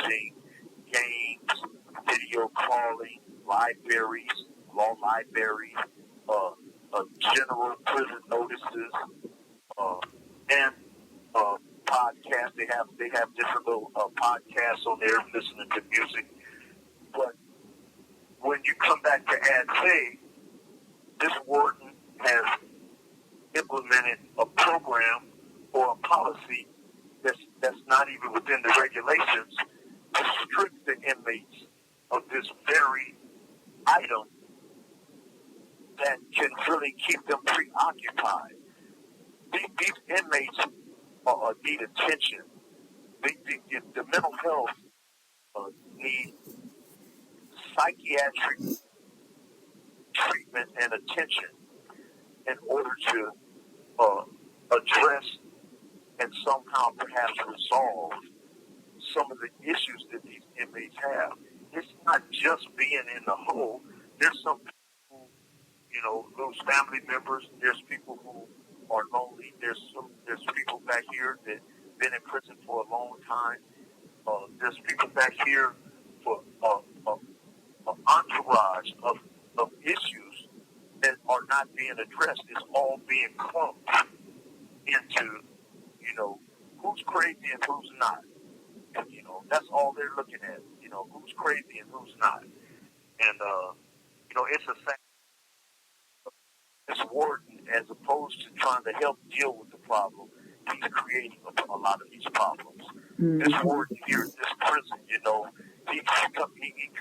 messaging, games, video calling, libraries, law libraries, general prison notices, and podcasts. They have different little podcasts on there, listening to music. But when you come back to Ad Say, this warden has implemented a program or a policy that's not even within the regulations to strip the inmates of this very item that can really keep them preoccupied. These inmates need attention. The mental health need psychiatric treatment and attention in order to address and somehow perhaps resolve some of the issues that these inmates have. It's not just being in the hole. There's some people who, lose family members. There's people who are lonely. There's people back here that been in prison for a long time. There's people back here for an entourage of issues that are not being addressed. It's all being clumped into, who's crazy and who's not. And, that's all they're looking at, who's crazy and who's not. And, it's a fact. This warden, as opposed to trying to help deal with the problem, he's creating a lot of these problems. Mm-hmm. This warden here in this prison, he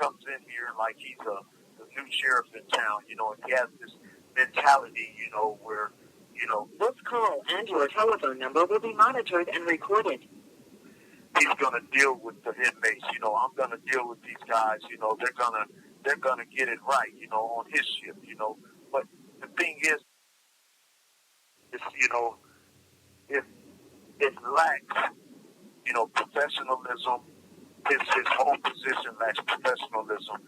comes in here like he's the new sheriff in town, and he has this mentality, where, this call and your telephone number will be monitored and recorded. He's going to deal with the inmates, I'm going to deal with these guys, they're gonna get it right, on his shift, But the thing is, it lacks, professionalism. His whole position lacks professionalism.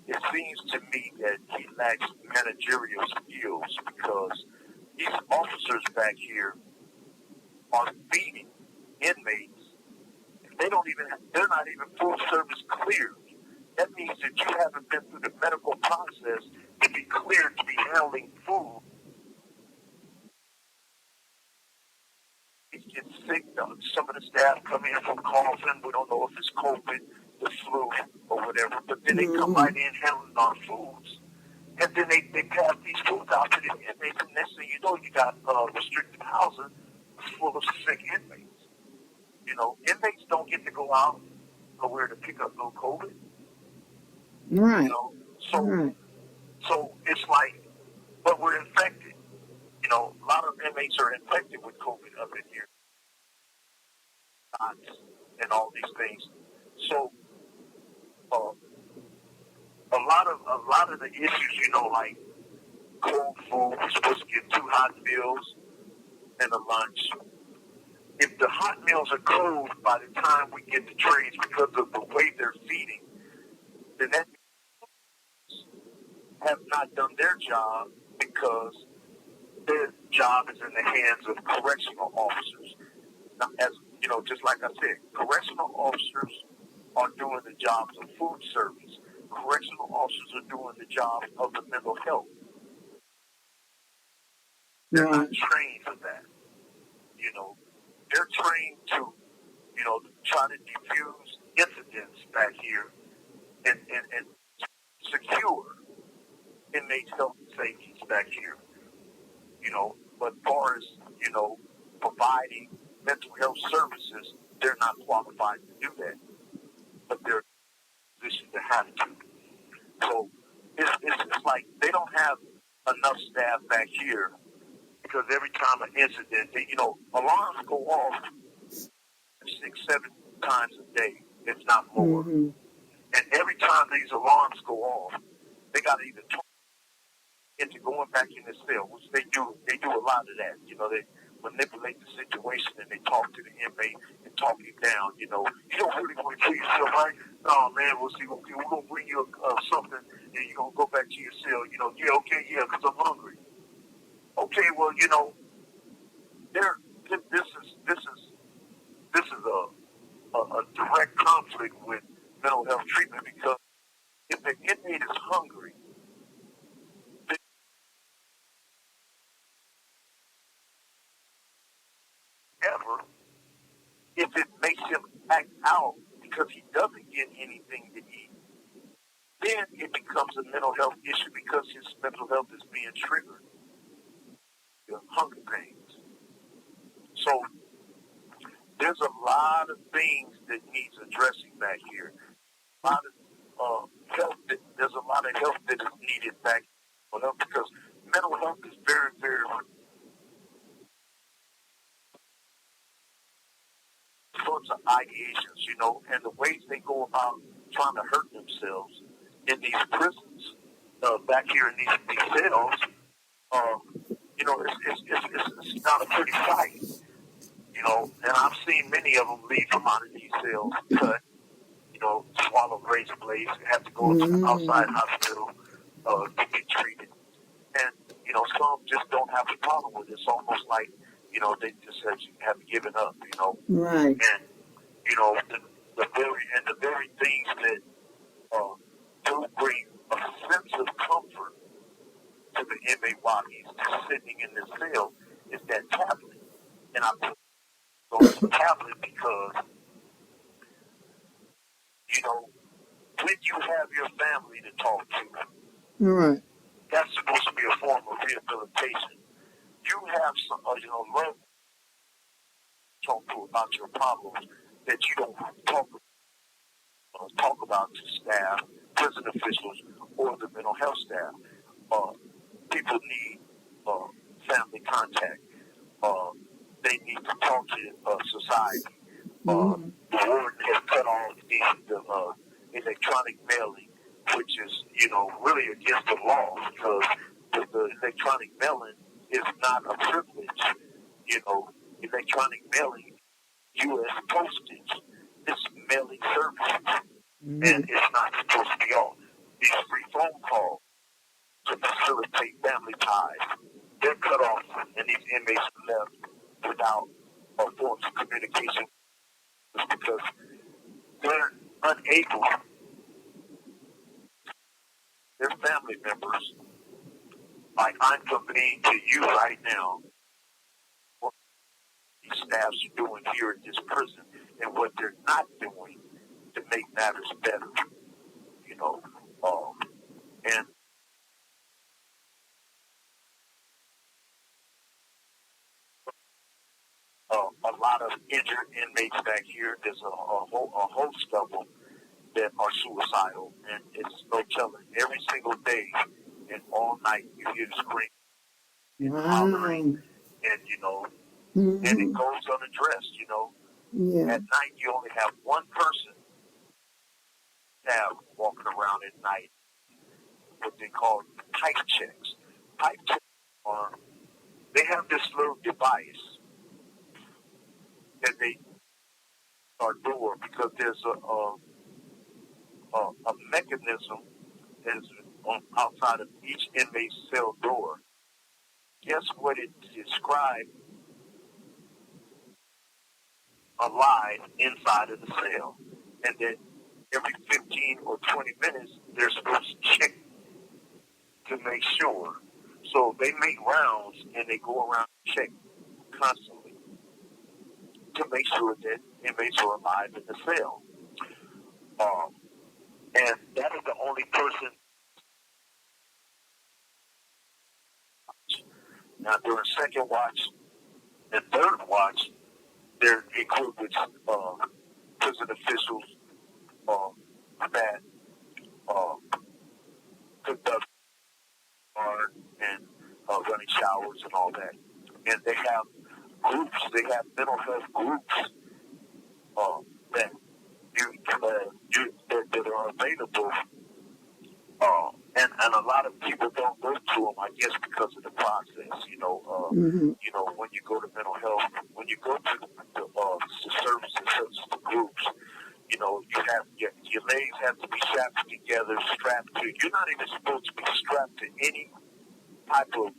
It seems to me that he lacks managerial skills because these officers back here are feeding inmates. They're not even full service cleared. That means that you haven't been through the medical process to be cleared to be handling food. He gets sick. Some of the staff come in from coughing. We don't know if it's COVID, the flu, or whatever. But then they come right in handling our foods. And then they pass these foods out to the inmates. And next thing you know, you got restricted housing full of sick inmates. Inmates don't get to go out nowhere to pick up no COVID. Right. So it's like, but we're infected. A lot of inmates are infected with COVID up in here, and all these things. So, a lot of the issues, like cold food, we're supposed to get 2 hot meals and a lunch. If the hot meals are cold by the time we get the trays because of the way they're feeding, then that have not done their job because their job is in the hands of correctional officers. Now, as just like I said, correctional officers are doing the jobs of food service. Correctional officers are doing the job of the mental health. They're not trained for that. They're trained to, try to defuse incidents back here and secure inmates' health and safety back here. But as far as, providing mental health services, they're not qualified to do that. But they're in a position to have to. So it's like they don't have enough staff back here because every time an incident, alarms go off 6-7 times a day, if not more. Mm-hmm. And every time these alarms go off, they got to either talk into going back in the cell, which they do a lot of that. They manipulate the situation and they talk to the inmate and talk him down. You don't really want to kill yourself, right? Oh man, we'll see. Okay, we're gonna bring you something, and you're gonna go back to your cell. Yeah, okay, yeah, because I'm hungry. Okay, well, this is a direct conflict with mental health treatment, because if the inmate is hungry, ever, if it makes him act out because he doesn't get anything to eat, then it becomes a mental health issue because his mental health is being triggered. Hunger pains. So there's a lot of things that needs addressing back here. A lot of health. There's a lot of health that is needed back here because mental health is very, very sorts of ideations, and the ways they go about trying to hurt themselves in these prisons back here in these cells. It's not a pretty sight. And I've seen many of them leave from out of these cells cut, swallow razor blades, have to go to the outside hospital to get treated. And, some just don't have a problem with it. It's almost like, they just have given up, Right. And, the very things that do bring a sense of comfort to the inmate while he's sitting in the cell is that tablet. And I put on the tablet because, when you have your family to talk to, Right. that's supposed to be a form of rehabilitation. You have some, love talk to about your problems that you don't talk about to staff, prison officials, or the mental health staff. People need family contact. They need to talk to society. The warden has cut off the electronic mailing, which is, really against the law, because the electronic mailing is not a privilege. Electronic mailing, U.S. postage, it's mailing services, and it's not supposed to be on. These free phone calls to facilitate family ties, they're cut off, and these inmates are left without forms of communication because they're unable, their family members, like I'm convening to you right now, what these staffs are doing here at this prison and what they're not doing to make matters better, and a lot of injured inmates back here. There's a host of them that are suicidal, and it's no telling. Every single day and all night you hear the scream and hollering, and and it goes unaddressed. Yeah. At night you only have one person walking around at night, what they call pipe checks. Pipe checks they have this little device that they are doing because there's a mechanism that's on outside of each inmate's cell door. Guess what it described? Alive inside of the cell. And then every 15 or 20 minutes, they're supposed to check to make sure. So they make rounds and they go around and check constantly to make sure that inmates are alive in the cell. And that is the only person. Now, during second watch and third watch, they're equipped with prison officials that conduct and running showers and all that. And they have groups. They have mental health groups that that are available. And a lot of people don't go to them, I guess, because of the process. When you go to mental health, when you go to the services such as the groups, you have your legs have to be strapped together, strapped to. You're not even supposed to be strapped to any type of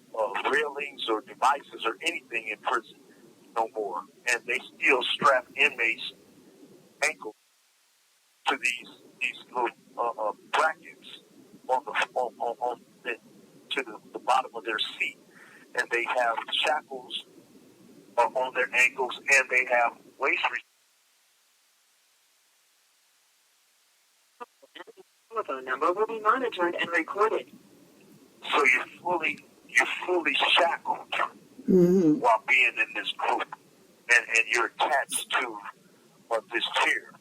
railings or devices or anything in prison no more. And they still strap inmates ankle to these little brackets on the to the bottom of their seat, and they have shackles on their ankles, and they have waist Telephone number will be monitored and recorded. so you're fully shackled Mm-hmm. while being in this group, and you're attached to this chair.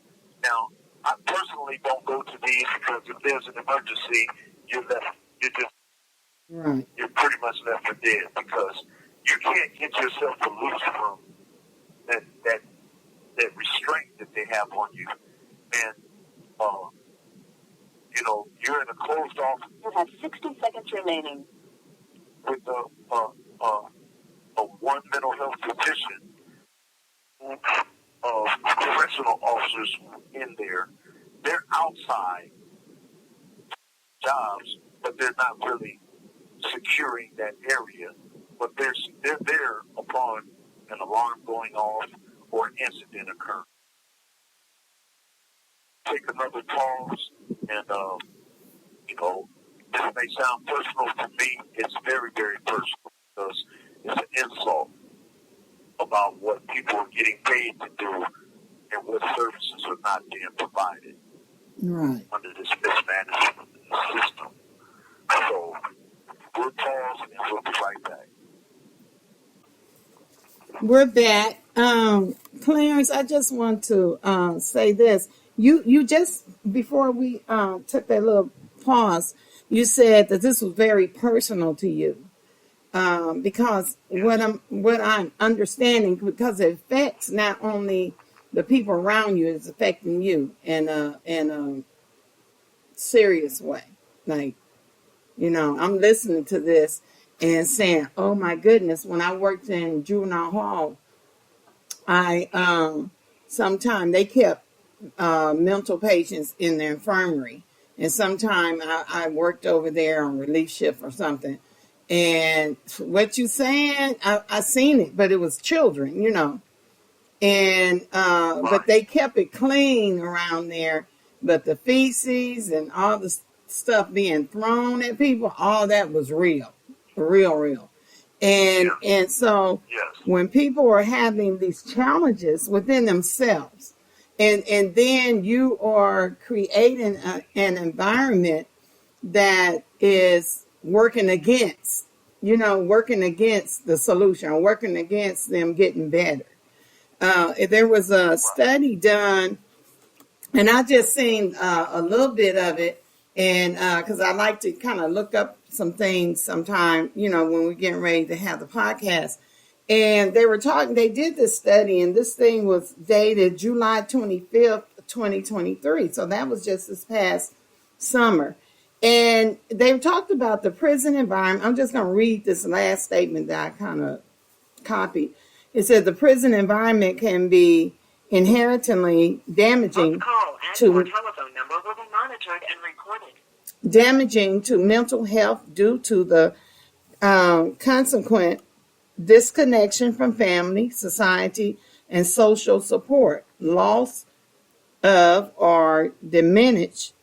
Now, I personally don't go to these because if there's an emergency, you're left. Right. You're pretty much left for dead because you can't get yourself to loose from that restraint that they have on you, and you're in a closed off. You have 60 seconds remaining. With a one mental health physician of correctional officers in there. They're outside jobs, but they're not really securing that area. But they're there upon an alarm going off or an incident occurring. Take another pause, and this may sound personal to me. It's very, very personal because it's an insult about what people are getting paid to do and what services are not being provided Right. under this mismanagement system. So we'll pause and we'll be right back. We're back. Clarence, I just want to say this. You just before we took that little pause, you said that this was very personal to you. Because what I'm understanding, because it affects not only the people around you, it's affecting you in a serious way. Like, I'm listening to this and saying, "Oh my goodness!" When I worked in juvenile hall, I sometimes they kept mental patients in the infirmary, and sometimes I worked over there on relief shift or something. And what you saying, I seen it, but it was children, and but they kept it clean around there. But the feces and all the stuff being thrown at people, all that was real, real. And so Yes. when people are having these challenges within themselves, and then you are creating an environment that is working against the solution, or working against them getting better. There was a study done, and I just seen a little bit of it, and because I like to kind of look up some things sometime, when we're getting ready to have the podcast. And they did this study, and this thing was dated July 25th, 2023. So that was just this past summer. And they talked about the prison environment. I'm just going to read this last statement that I kind of copied. It said the prison environment can be inherently damaging Call and to your telephone number will be monitored and recorded. damaging to mental health due to the consequent disconnection from family, society, and social support, loss of or diminished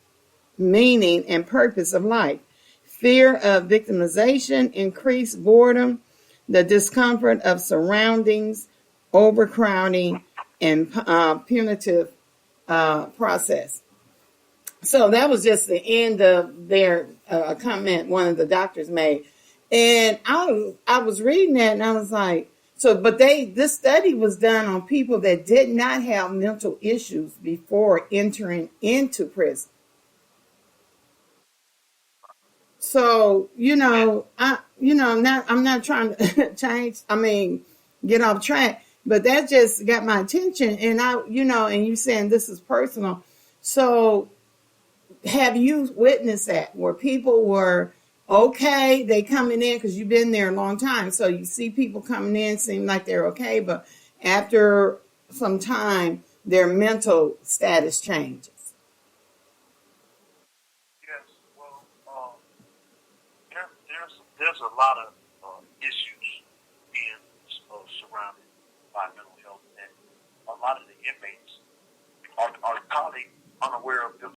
meaning and purpose of life, fear of victimization, increased boredom, the discomfort of surroundings, overcrowding, and punitive process. So that was just the end of their comment one of the doctors made. And I was reading that, and I was like, but this study was done on people that did not have mental issues before entering into prison. So, I'm not trying to change, get off track, but that just got my attention. And and you saying this is personal. So have you witnessed that where people were okay, they coming in because you've been there a long time. So you see people coming in, seem like they're okay, but after some time, their mental status changes. Yes. Well, there's a lot of issues being surrounded by mental health, and a lot of the inmates are unaware of them